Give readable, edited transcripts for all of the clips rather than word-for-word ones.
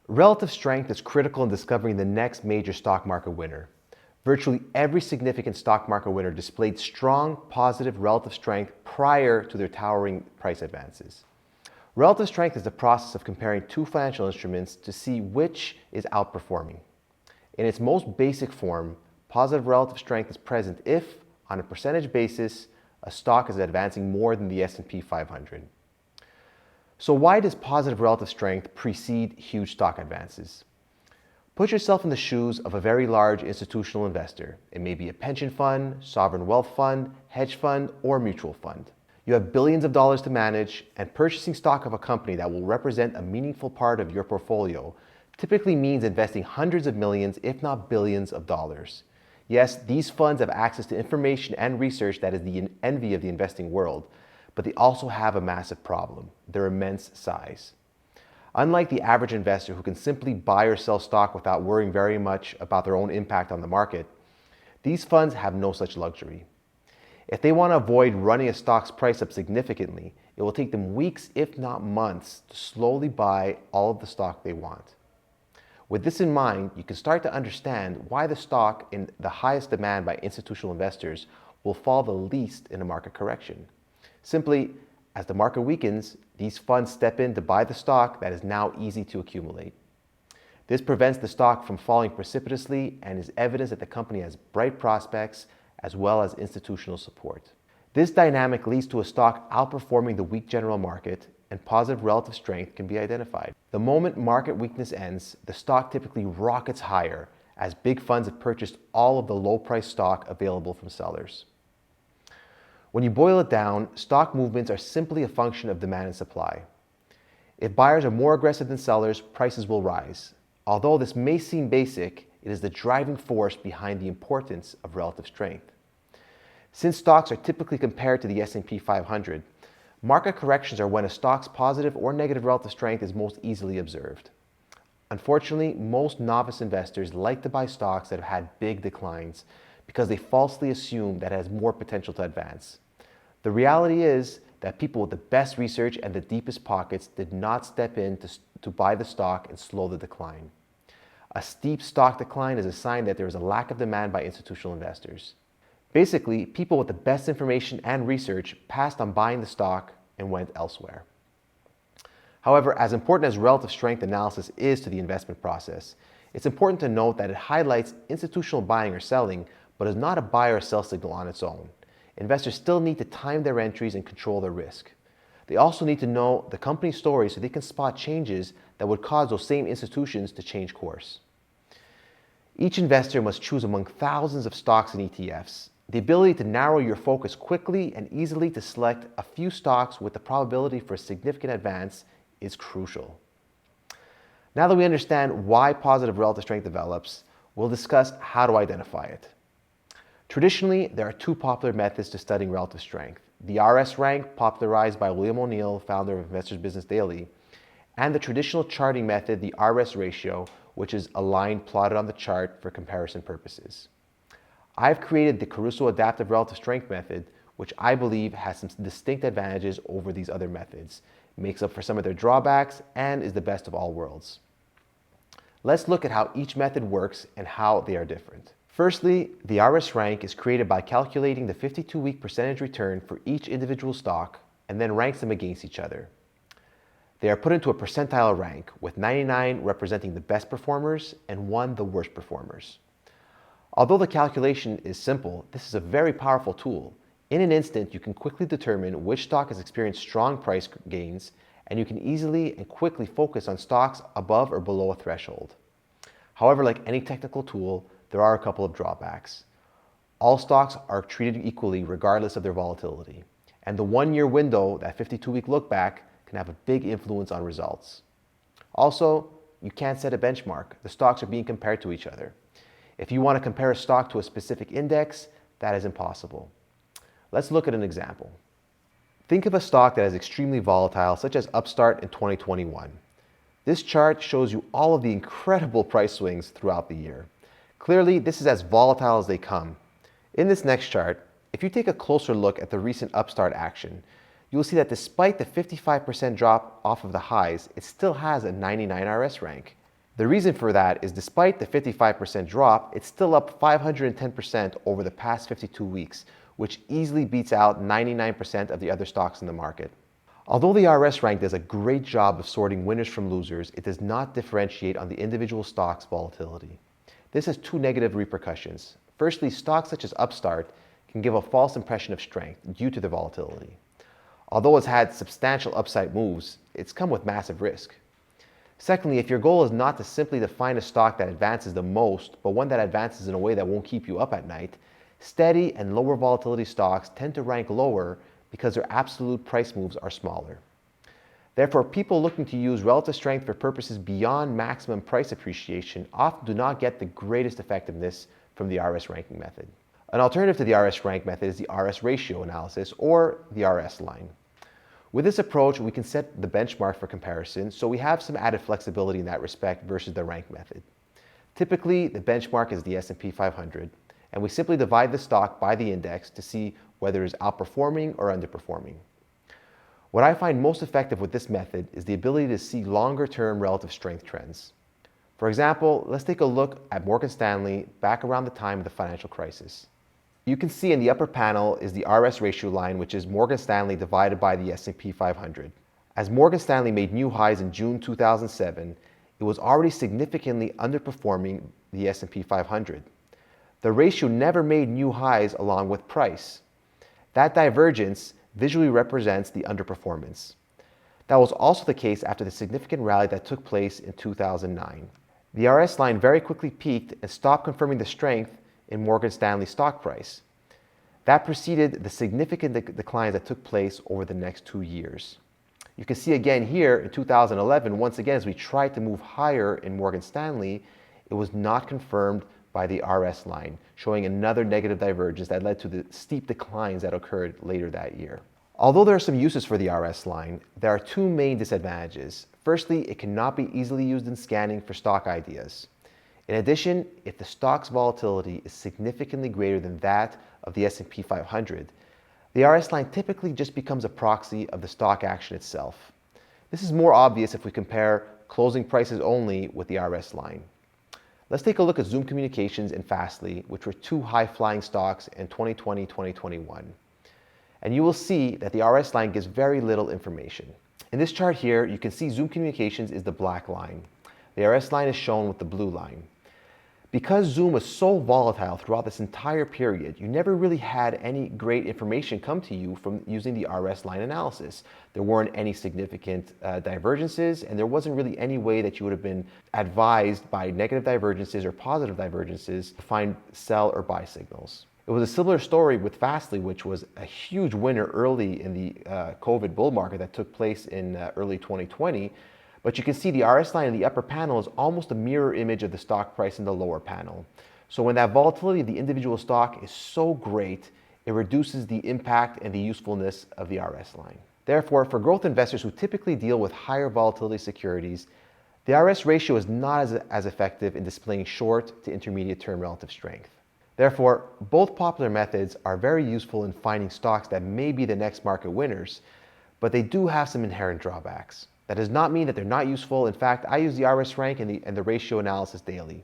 Relative strength is critical in discovering the next major stock market winner. Virtually every significant stock market winner displayed strong positive relative strength prior to their towering price advances. Relative strength is the process of comparing two financial instruments to see which is outperforming. In its most basic form, positive relative strength is present if, on a percentage basis, a stock is advancing more than the S&P 500. So why does positive relative strength precede huge stock advances? Put yourself in the shoes of a very large institutional investor. It may be a pension fund, sovereign wealth fund, hedge fund, or mutual fund. You have billions of dollars to manage, and purchasing stock of a company that will represent a meaningful part of your portfolio typically means investing hundreds of millions, if not billions of dollars. Yes, these funds have access to information and research that is the envy of the investing world, but they also have a massive problem: their immense size. Unlike the average investor who can simply buy or sell stock without worrying very much about their own impact on the market, these funds have no such luxury. If they want to avoid running a stock's price up significantly, it will take them weeks, if not months, to slowly buy all of the stock they want. With this in mind, you can start to understand why the stock in the highest demand by institutional investors will fall the least in a market correction. Simply, as the market weakens, these funds step in to buy the stock that is now easy to accumulate. This prevents the stock from falling precipitously and is evidence that the company has bright prospects as well as institutional support. This dynamic leads to a stock outperforming the weak general market, and positive relative strength can be identified. The moment market weakness ends, the stock typically rockets higher as big funds have purchased all of the low-priced stock available from sellers. When you boil it down, stock movements are simply a function of demand and supply. If buyers are more aggressive than sellers, prices will rise. Although this may seem basic, it is the driving force behind the importance of relative strength. Since stocks are typically compared to the S&P 500, market corrections are when a stock's positive or negative relative strength is most easily observed. Unfortunately, most novice investors like to buy stocks that have had big declines because they falsely assume that it has more potential to advance. The reality is that people with the best research and the deepest pockets did not step in to buy the stock and slow the decline. A steep stock decline is a sign that there is a lack of demand by institutional investors. Basically, people with the best information and research passed on buying the stock and went elsewhere. However, as important as relative strength analysis is to the investment process, it's important to note that it highlights institutional buying or selling, but is not a buy or sell signal on its own. Investors still need to time their entries and control their risk. They also need to know the company story so they can spot changes that would cause those same institutions to change course. Each investor must choose among thousands of stocks and ETFs. The ability to narrow your focus quickly and easily to select a few stocks with the probability for a significant advance is crucial. Now that we understand why positive relative strength develops, we'll discuss how to identify it. Traditionally, there are two popular methods to studying relative strength: the RS rank, popularized by William O'Neill, founder of Investors Business Daily, and the traditional charting method, the RS ratio, which is a line plotted on the chart for comparison purposes. I've created the Caruso Adaptive Relative Strength method, which I believe has some distinct advantages over these other methods, makes up for some of their drawbacks, and is the best of all worlds. Let's look at how each method works and how they are different. Firstly, the RS rank is created by calculating the 52-week percentage return for each individual stock and then ranks them against each other. They are put into a percentile rank, with 99 representing the best performers and 1 the worst performers. Although the calculation is simple, this is a very powerful tool. In an instant, you can quickly determine which stock has experienced strong price gains, and you can easily and quickly focus on stocks above or below a threshold. However, like any technical tool, there are a couple of drawbacks. All stocks are treated equally regardless of their volatility, and the 1-year window, that 52-week look back, can have a big influence on results. Also, you can't set a benchmark. The stocks are being compared to each other. If you want to compare a stock to a specific index, that is impossible. Let's look at an example. Think of a stock that is extremely volatile, such as Upstart in 2021. This chart shows you all of the incredible price swings throughout the year. Clearly, this is as volatile as they come. In this next chart, if you take a closer look at the recent Upstart action, you will see that despite the 55% drop off of the highs, it still has a 99 RS rank. The reason for that is despite the 55% drop, it's still up 510% over the past 52 weeks, which easily beats out 99% of the other stocks in the market. Although the RS rank does a great job of sorting winners from losers, it does not differentiate on the individual stock's volatility. This has two negative repercussions. Firstly, stocks such as Upstart can give a false impression of strength due to their volatility. Although it's had substantial upside moves, it's come with massive risk. Secondly, if your goal is not to simply find a stock that advances the most, but one that advances in a way that won't keep you up at night, steady and lower volatility stocks tend to rank lower because their absolute price moves are smaller. Therefore, people looking to use relative strength for purposes beyond maximum price appreciation often do not get the greatest effectiveness from the RS ranking method. An alternative to the RS rank method is the RS ratio analysis, or the RS line. With this approach, we can set the benchmark for comparison, so we have some added flexibility in that respect versus the rank method. Typically, the benchmark is the S&P 500, and we simply divide the stock by the index to see whether it is outperforming or underperforming. What I find most effective with this method is the ability to see longer-term relative strength trends. For example, let's take a look at Morgan Stanley back around the time of the financial crisis. You can see in the upper panel is the RS ratio line, which is Morgan Stanley divided by the S&P 500. As Morgan Stanley made new highs in June 2007, it was already significantly underperforming the S&P 500. The ratio never made new highs along with price. That divergence visually represents the underperformance. That was also the case after the significant rally that took place in 2009. The RS line very quickly peaked and stopped confirming the strength in Morgan Stanley's stock price. That preceded the significant declines that took place over the next 2 years. You can see again here in 2011, once again, as we tried to move higher in Morgan Stanley, it was not confirmed by the RS line, showing another negative divergence that led to the steep declines that occurred later that year. Although there are some uses for the RS line, there are two main disadvantages. Firstly, it cannot be easily used in scanning for stock ideas. In addition, if the stock's volatility is significantly greater than that of the S&P 500, the RS line typically just becomes a proxy of the stock action itself. This is more obvious if we compare closing prices only with the RS line. Let's take a look at Zoom Communications and Fastly, which were two high-flying stocks in 2020-2021. And you will see that the RS line gives very little information. In this chart here, you can see Zoom Communications is the black line. The RS line is shown with the blue line. Because Zoom was so volatile throughout this entire period, you never really had any great information come to you from using the RS line analysis. There weren't any significant divergences, and there wasn't really any way that you would have been advised by negative divergences or positive divergences to find sell or buy signals. It was a similar story with Fastly, which was a huge winner early in the COVID bull market that took place in early 2020. But you can see the RS line in the upper panel is almost a mirror image of the stock price in the lower panel. So when that volatility of the individual stock is so great, it reduces the impact and the usefulness of the RS line. Therefore, for growth investors who typically deal with higher volatility securities, the RS ratio is not as effective in displaying short to intermediate term relative strength. Therefore, both popular methods are very useful in finding stocks that may be the next market winners, but they do have some inherent drawbacks. That does not mean that they're not useful. In fact, I use the RS rank and the ratio analysis daily.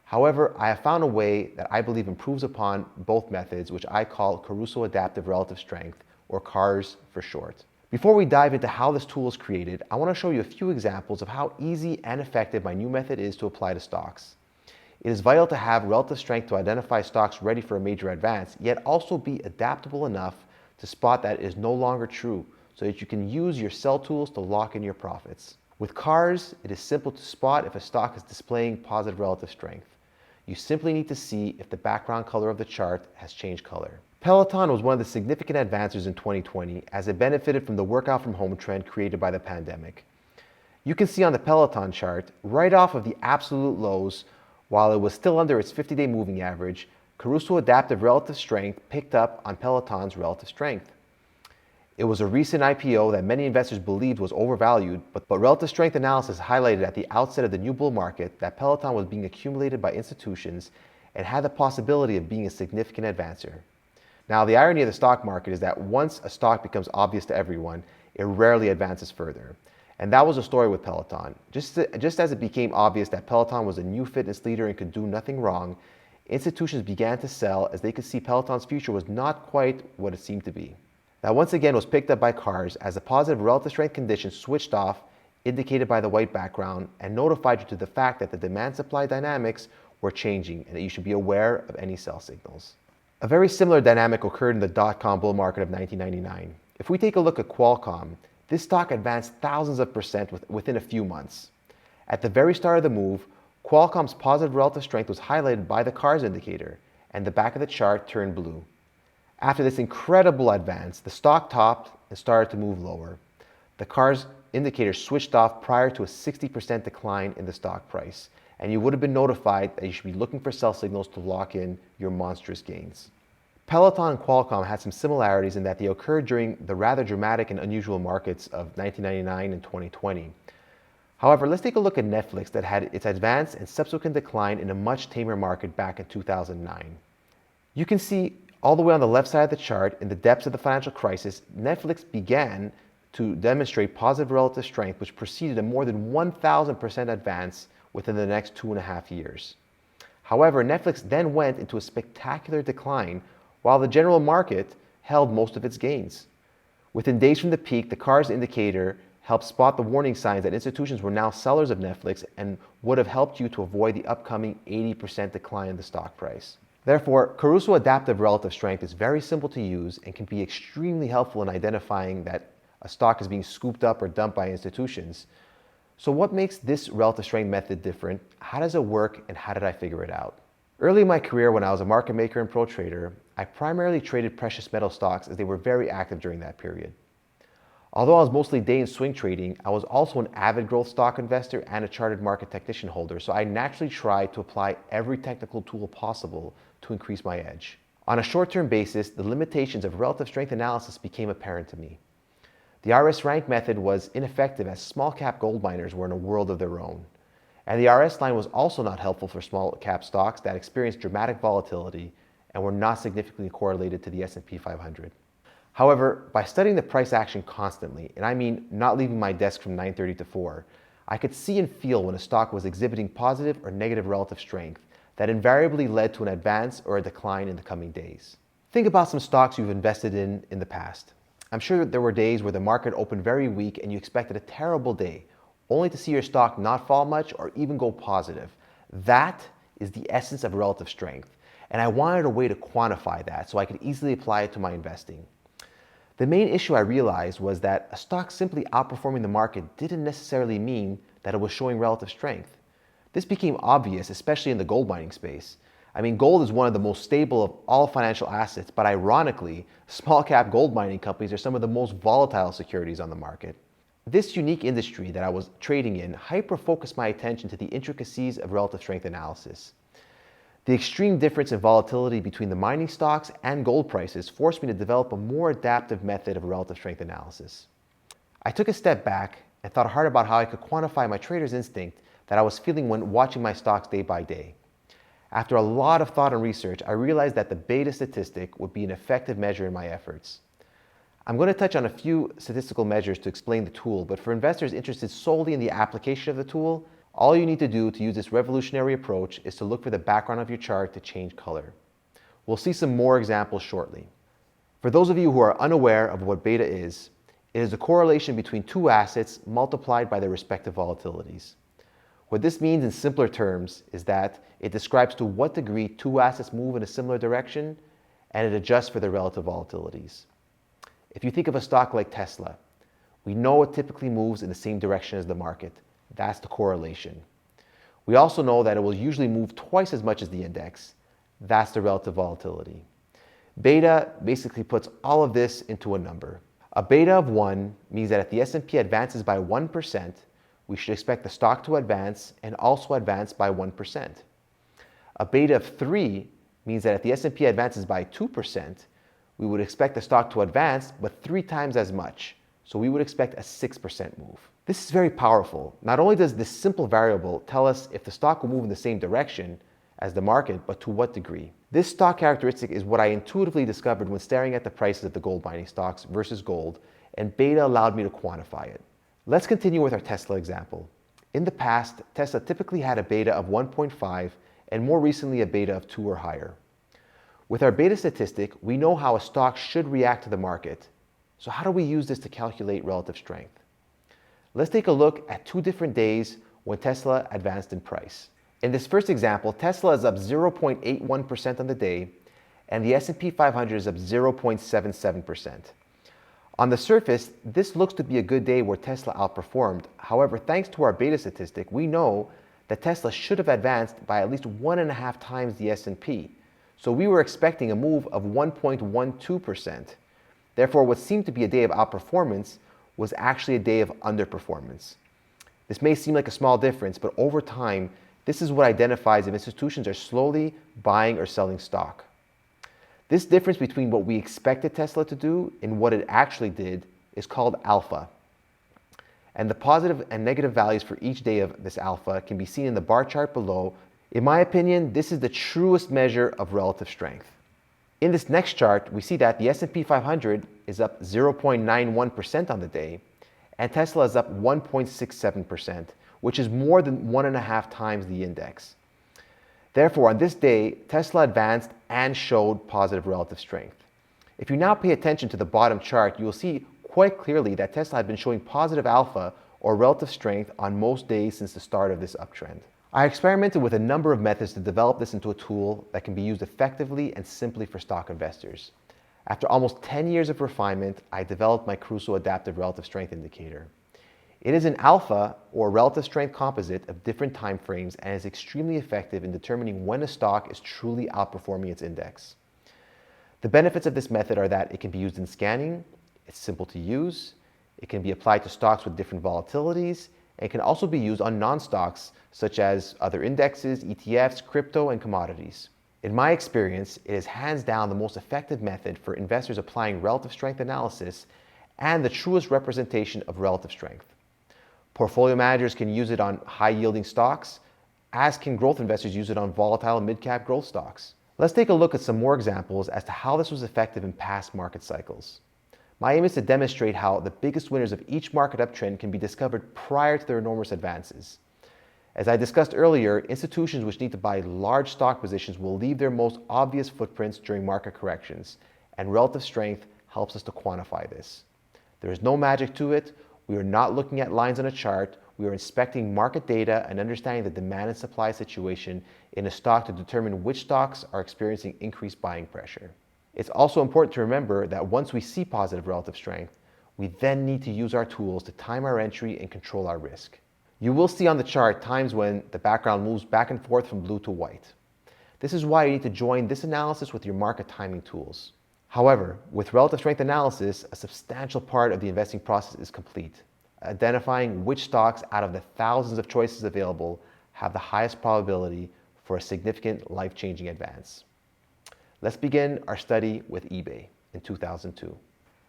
However, I have found a way that I believe improves upon both methods, which I call Caruso Adaptive Relative Strength, or CARS for short. Before we dive into how this tool is created, I want to show you a few examples of how easy and effective my new method is to apply to stocks. It is vital to have relative strength to identify stocks ready for a major advance, yet also be adaptable enough to spot that it is no longer true, so that you can use your sell tools to lock in your profits. With CARS, it is simple to spot if a stock is displaying positive relative strength. You simply need to see if the background color of the chart has changed color. Peloton was one of the significant advancers in 2020 as it benefited from the workout from home trend created by the pandemic. You can see on the Peloton chart, right off of the absolute lows, while it was still under its 50-day moving average, Caruso Adaptive Relative Strength picked up on Peloton's relative strength. It was a recent IPO that many investors believed was overvalued, but relative strength analysis highlighted at the outset of the new bull market that Peloton was being accumulated by institutions and had the possibility of being a significant advancer. Now, the irony of the stock market is that once a stock becomes obvious to everyone, it rarely advances further. And that was the story with Peloton. Just as it became obvious that Peloton was a new fitness leader and could do nothing wrong, institutions began to sell as they could see Peloton's future was not quite what it seemed to be. That once again was picked up by cars as the positive relative strength condition switched off, indicated by the white background, and notified you to the fact that the demand-supply dynamics were changing and that you should be aware of any sell signals. A very similar dynamic occurred in the dot-com bull market of 1999. If we take a look at Qualcomm, this stock advanced thousands of percent within a few months. At the very start of the move, Qualcomm's positive relative strength was highlighted by the cars indicator, and the back of the chart turned blue. After this incredible advance, the stock topped and started to move lower. The cars indicator switched off prior to a 60% decline in the stock price, and you would have been notified that you should be looking for sell signals to lock in your monstrous gains. Peloton and Qualcomm had some similarities in that they occurred during the rather dramatic and unusual markets of 1999 and 2020. However, let's take a look at Netflix that had its advance and subsequent decline in a much tamer market back in 2009. You can see all the way on the left side of the chart, in the depths of the financial crisis, Netflix began to demonstrate positive relative strength, which preceded a more than 1,000% advance within the next 2.5 years. However, Netflix then went into a spectacular decline while the general market held most of its gains. Within days from the peak, the cars indicator helped spot the warning signs that institutions were now sellers of Netflix and would have helped you to avoid the upcoming 80% decline in the stock price. Therefore, Caruso Adaptive Relative Strength is very simple to use and can be extremely helpful in identifying that a stock is being scooped up or dumped by institutions. So what makes this relative strength method different? How does it work, and how did I figure it out? Early in my career, when I was a market maker and pro trader, I primarily traded precious metal stocks as they were very active during that period. Although I was mostly day and swing trading, I was also an avid growth stock investor and a chartered market technician holder, so I naturally tried to apply every technical tool possible to increase my edge. On a short-term basis, the limitations of relative strength analysis became apparent to me. The RS rank method was ineffective as small-cap gold miners were in a world of their own. And the RS line was also not helpful for small-cap stocks that experienced dramatic volatility and were not significantly correlated to the S&P 500. However, by studying the price action constantly, and I mean not leaving my desk from 9:30 to 4, I could see and feel when a stock was exhibiting positive or negative relative strength that invariably led to an advance or a decline in the coming days. Think about some stocks you've invested in the past. I'm sure that there were days where the market opened very weak and you expected a terrible day, only to see your stock not fall much or even go positive. That is the essence of relative strength, and I wanted a way to quantify that so I could easily apply it to my investing. The main issue I realized was that a stock simply outperforming the market didn't necessarily mean that it was showing relative strength. This became obvious, especially in the gold mining space. I mean, gold is one of the most stable of all financial assets, but ironically, small cap gold mining companies are some of the most volatile securities on the market. This unique industry that I was trading in hyper-focused my attention to the intricacies of relative strength analysis. The extreme difference in volatility between the mining stocks and gold prices forced me to develop a more adaptive method of relative strength analysis. I took a step back and thought hard about how I could quantify my trader's instinct that I was feeling when watching my stocks day by day. After a lot of thought and research, I realized that the beta statistic would be an effective measure in my efforts. I'm going to touch on a few statistical measures to explain the tool, but for investors interested solely in the application of the tool, all you need to do to use this revolutionary approach is to look for the background of your chart to change color. We'll see some more examples shortly. For those of you who are unaware of what beta is, it is a correlation between two assets multiplied by their respective volatilities. What this means in simpler terms is that it describes to what degree two assets move in a similar direction, and it adjusts for their relative volatilities. If you think of a stock like Tesla, we know it typically moves in the same direction as the market. That's the correlation. We also know that it will usually move twice as much as the index. That's the relative volatility. Beta basically puts all of this into a number. A beta of 1 means that if the S&P advances by 1%, we should expect the stock to advance and also advance by 1%. A beta of 3 means that if the S&P advances by 2%, we would expect the stock to advance, but 3 times as much. So we would expect a 6% move. This is very powerful. Not only does this simple variable tell us if the stock will move in the same direction as the market, but to what degree. This stock characteristic is what I intuitively discovered when staring at the prices of the gold mining stocks versus gold, and beta allowed me to quantify it. Let's continue with our Tesla example. In the past, Tesla typically had a beta of 1.5 and more recently a beta of 2 or higher. With our beta statistic, we know how a stock should react to the market. So how do we use this to calculate relative strength? Let's take a look at 2 different days when Tesla advanced in price. In this first example, Tesla is up 0.81% on the day, and the S&P 500 is up 0.77%. On the surface, this looks to be a good day where Tesla outperformed. However, thanks to our beta statistic, we know that Tesla should have advanced by at least 1.5 times the S&P. So we were expecting a move of 1.12%. Therefore, what seemed to be a day of outperformance was actually a day of underperformance. This may seem like a small difference, but over time, this is what identifies if institutions are slowly buying or selling stock. This difference between what we expected Tesla to do and what it actually did is called alpha. And the positive and negative values for each day of this alpha can be seen in the bar chart below. In my opinion, this is the truest measure of relative strength. In this next chart, we see that the S&P 500 is up 0.91% on the day, and Tesla is up 1.67%, which is more than 1.5 times the index. Therefore, on this day, Tesla advanced and showed positive relative strength. If you now pay attention to the bottom chart, you will see quite clearly that Tesla had been showing positive alpha or relative strength on most days since the start of this uptrend. I experimented with a number of methods to develop this into a tool that can be used effectively and simply for stock investors. After almost 10 years of refinement, I developed my Caruso Adaptive Relative Strength Indicator. It is an alpha or relative strength composite of different time frames and is extremely effective in determining when a stock is truly outperforming its index. The benefits of this method are that it can be used in scanning, it's simple to use, it can be applied to stocks with different volatilities, and it can also be used on non-stocks such as other indexes, ETFs, crypto, and commodities. In my experience, it is hands down the most effective method for investors applying relative strength analysis and the truest representation of relative strength. Portfolio managers can use it on high-yielding stocks, as can growth investors use it on volatile mid-cap growth stocks. Let's take a look at some more examples as to how this was effective in past market cycles. My aim is to demonstrate how the biggest winners of each market uptrend can be discovered prior to their enormous advances. As I discussed earlier, institutions which need to buy large stock positions will leave their most obvious footprints during market corrections, and relative strength helps us to quantify this. There is no magic to it. We are not looking at lines on a chart. We are inspecting market data and understanding the demand and supply situation in a stock to determine which stocks are experiencing increased buying pressure. It's also important to remember that once we see positive relative strength, we then need to use our tools to time our entry and control our risk. You will see on the chart times when the background moves back and forth from blue to white. This is why you need to join this analysis with your market timing tools. However, with relative strength analysis, a substantial part of the investing process is complete, identifying which stocks out of the thousands of choices available have the highest probability for a significant life-changing advance. Let's begin our study with eBay in 2002.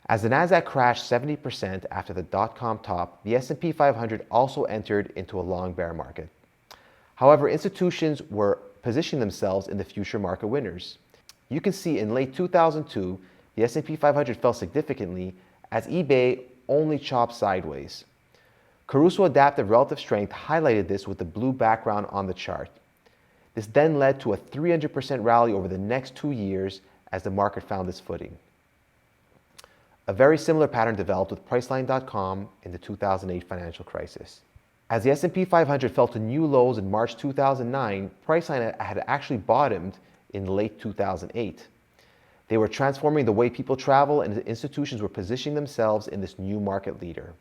As the Nasdaq crashed 70% after the dot-com top, the S&P 500 also entered into a long bear market. However, institutions were positioning themselves in the future market winners. You can see in late 2002, the S&P 500 fell significantly as eBay only chopped sideways. Caruso Adaptive Relative Strength highlighted this with the blue background on the chart. This then led to a 300% rally over the next 2 years as the market found its footing. A very similar pattern developed with Priceline.com in the 2008 financial crisis. As the S&P 500 fell to new lows in March 2009, Priceline had actually bottomed in late 2008. They were transforming the way people travel, and the institutions were positioning themselves in this new market leader.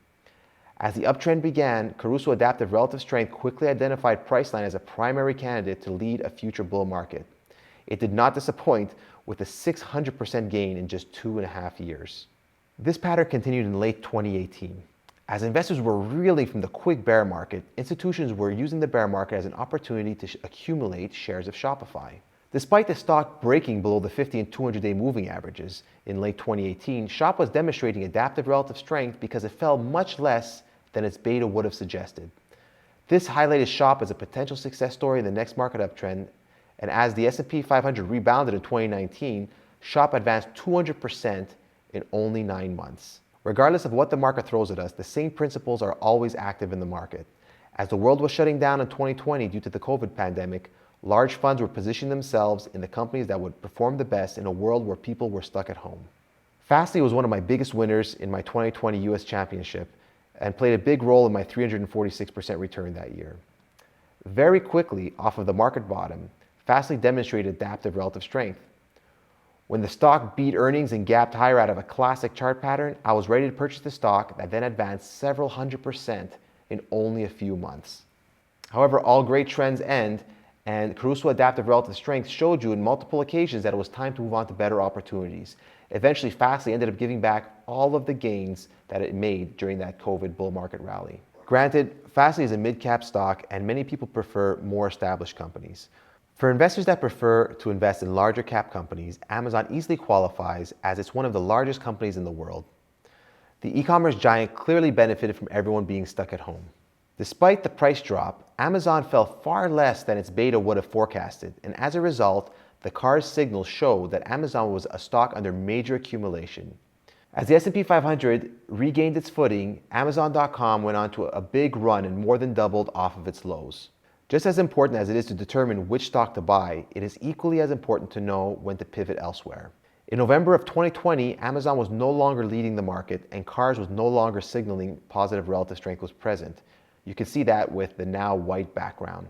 As the uptrend began, Caruso Adaptive Relative Strength quickly identified Priceline as a primary candidate to lead a future bull market. It did not disappoint with a 600% gain in just 2.5 years. This pattern continued in late 2018. As investors were reeling from the quick bear market, institutions were using the bear market as an opportunity to accumulate shares of Shopify. Despite the stock breaking below the 50 and 200-day moving averages in late 2018, Shop was demonstrating adaptive relative strength because it fell much less than its beta would have suggested. This highlighted Shop as a potential success story in the next market uptrend, and as the S&P 500 rebounded in 2019, Shop advanced 200% in only 9 months. Regardless of what the market throws at us, the same principles are always active in the market. As the world was shutting down in 2020 due to the COVID pandemic, large funds were positioning themselves in the companies that would perform the best in a world where people were stuck at home. Fastly was one of my biggest winners in my 2020 US Championship and played a big role in my 346% return that year. Very quickly, off of the market bottom, Fastly demonstrated adaptive relative strength. When the stock beat earnings and gapped higher out of a classic chart pattern, I was ready to purchase the stock that then advanced several 100% in only a few months. However, all great trends end, and Caruso Adaptive Relative Strength showed you in multiple occasions that it was time to move on to better opportunities. Eventually, Fastly ended up giving back all of the gains that it made during that COVID bull market rally. Granted, Fastly is a mid-cap stock, and many people prefer more established companies. For investors that prefer to invest in larger cap companies, Amazon easily qualifies as it's one of the largest companies in the world. The e-commerce giant clearly benefited from everyone being stuck at home. Despite the price drop, Amazon fell far less than its beta would have forecasted, and as a result, the CARS signals showed that Amazon was a stock under major accumulation. As the S&P 500 regained its footing, Amazon.com went on to a big run and more than doubled off of its lows. Just as important as it is to determine which stock to buy, it is equally as important to know when to pivot elsewhere. In November of 2020, Amazon was no longer leading the market and CARS was no longer signaling positive relative strength was present. You can see that with the now white background.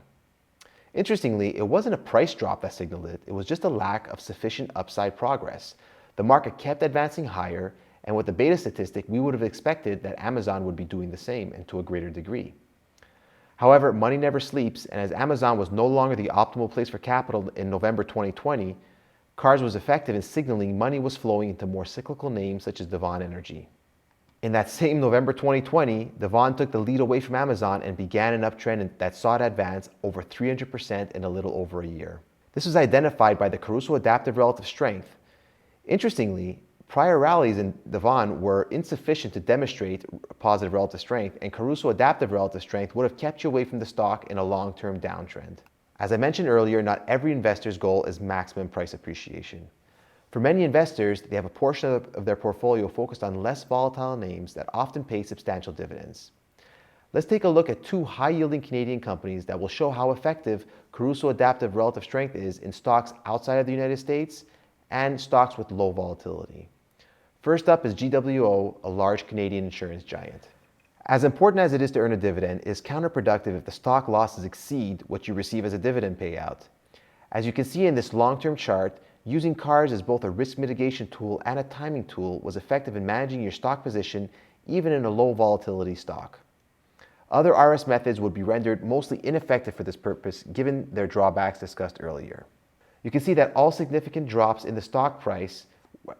Interestingly, it wasn't a price drop that signaled it, it was just a lack of sufficient upside progress. The market kept advancing higher, and with the beta statistic, we would have expected that Amazon would be doing the same and to a greater degree. However, money never sleeps, and as Amazon was no longer the optimal place for capital in November 2020, CARS was effective in signaling money was flowing into more cyclical names such as Devon Energy. In that same November 2020, Devon took the lead away from Amazon and began an uptrend that saw it advance over 300% in a little over a year. This was identified by the Caruso Adaptive Relative Strength. Interestingly, prior rallies in Devon were insufficient to demonstrate positive relative strength, and Caruso Adaptive Relative Strength would have kept you away from the stock in a long-term downtrend. As I mentioned earlier, not every investor's goal is maximum price appreciation. For many investors, they have a portion of their portfolio focused on less volatile names that often pay substantial dividends. Let's take a look at two high-yielding Canadian companies that will show how effective Caruso Adaptive Relative Strength is in stocks outside of the United States and stocks with low volatility. First up is GWO, a large Canadian insurance giant. As important as it is to earn a dividend, it is counterproductive if the stock losses exceed what you receive as a dividend payout. As you can see in this long-term chart, using CARS as both a risk mitigation tool and a timing tool was effective in managing your stock position even in a low volatility stock. Other RS methods would be rendered mostly ineffective for this purpose given their drawbacks discussed earlier. You can see that all significant drops in the stock price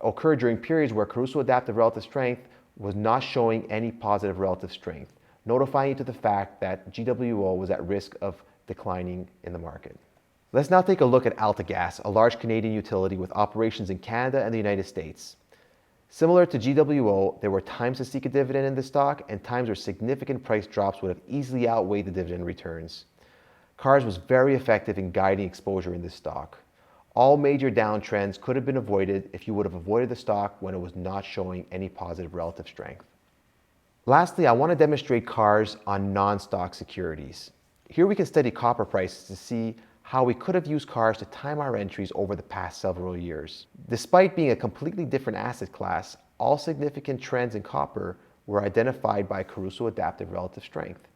occurred during periods where Caruso Adaptive Relative Strength was not showing any positive relative strength, notifying you to the fact that GWO was at risk of declining in the market. Let's now take a look at AltaGas, a large Canadian utility with operations in Canada and the United States. Similar to GWO, there were times to seek a dividend in the stock and times where significant price drops would have easily outweighed the dividend returns. CARS was very effective in guiding exposure in this stock. All major downtrends could have been avoided if you would have avoided the stock when it was not showing any positive relative strength. Lastly, I want to demonstrate CARS on non-stock securities. Here we can study copper prices to see how we could have used CARS to time our entries over the past several years. Despite being a completely different asset class, all significant trends in copper were identified by Caruso Adaptive Relative Strength.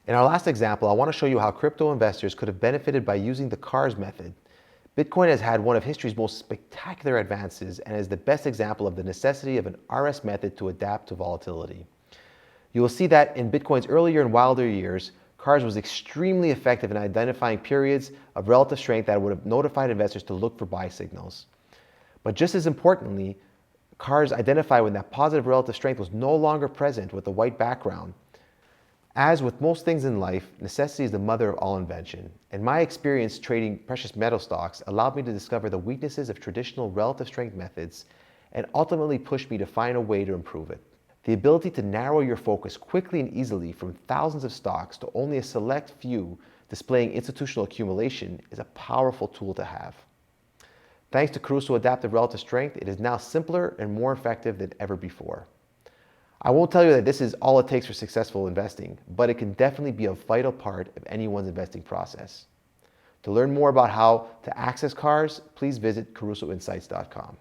In our last example, I want to show you how crypto investors could have benefited by using the CARS method. Bitcoin has had one of history's most spectacular advances and is the best example of the necessity of an RS method to adapt to volatility. You will see that in Bitcoin's earlier and wilder years, CARS was extremely effective in identifying periods of relative strength that would have notified investors to look for buy signals. But just as importantly, CARS identified when that positive relative strength was no longer present with the white background. As with most things in life, necessity is the mother of all invention, and my experience trading precious metal stocks allowed me to discover the weaknesses of traditional relative strength methods and ultimately pushed me to find a way to improve it. The ability to narrow your focus quickly and easily from thousands of stocks to only a select few displaying institutional accumulation is a powerful tool to have. Thanks to Caruso Adaptive Relative Strength, it is now simpler and more effective than ever before. I won't tell you that this is all it takes for successful investing, but it can definitely be a vital part of anyone's investing process. To learn more about how to access cars, please visit carusoinsights.com.